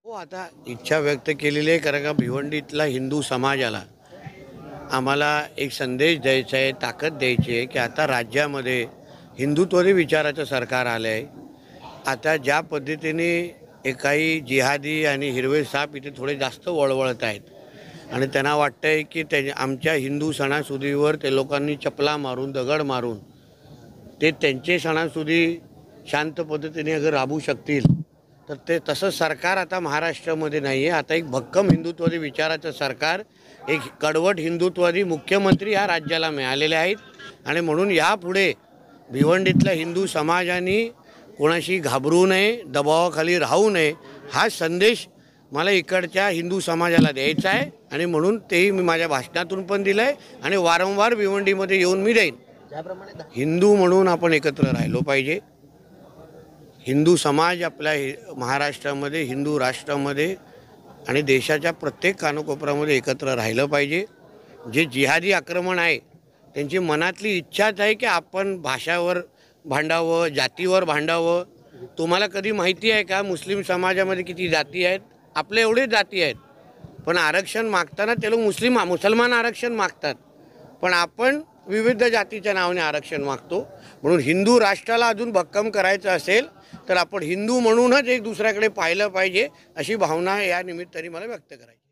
हो, आता इच्छा व्यक्त केलेली आहे, कारण का भिवंडीतला हिंदू समाजाला आम्हाला एक संदेश द्यायचा आहे, ताकद द्यायची आहे की आता राज्यामध्ये हिंदुत्वरी विचाराचं सरकार आलं आहे। आता ज्या पद्धतीने काही जिहादी आणि हिरवे साप इथे थोडे जास्त वळवळत आहेत आणि त्यांना वाटतं आहे की आमच्या हिंदू सणासुदीवर ते लोकांनी चपला मारून दगड मारून ते त्यांचे सणासुदी शांत पद्धतीने अगर राबवू शकतील तर ते तसं सरकार आता महाराष्ट्रामध्ये नाही आहे। आता एक भक्कम हिंदुत्ववादी विचाराचं सरकार, एक कडवट हिंदुत्ववादी मुख्यमंत्री या राज्याला मिळालेले आहेत आणि म्हणून यापुढे भिवंडीतल्या हिंदू समाजाने कोणाशी घाबरू नये, दबावाखाली राहू नये, हा संदेश मला इकडच्या हिंदू समाजाला द्यायचा आहे आणि म्हणून तेही मी माझ्या भाषणातून पण दिलं आहे आणि वारंवार भिवंडीमध्ये येऊन मी देईन। हिंदू म्हणून आपण एकत्र राहिलो पाहिजे। हिंदू समाज आपल्या महाराष्ट्रामध्ये, हिंदू राष्ट्रामध्ये आणि देशाच्या प्रत्येक कानाकोपऱ्यामध्ये एकत्र राहिलं पाहिजे। जे जिहादी आक्रमण आहे त्यांची मनातली इच्छाच आहे की आपण भाषावर भांडावं, जातीवर भांडावं। तुम्हाला कधी माहिती आहे का मुस्लिम समाजामध्ये किती जाती आहेत? आपले एवढेच जाती आहेत, पण आरक्षण मागताना ते लोक मुसलमान आरक्षण मागतात, पण आपण विविध जातीच्या नावाने आरक्षण मागतो। म्हणून हिंदू राष्ट्राला अजून भक्कम करायचं असेल तर आपण हिंदू म्हणूनच एक दुसऱ्याकडे पाहिलं पाहिजे, अशी भावना या निमित्ताने मला व्यक्त करायची।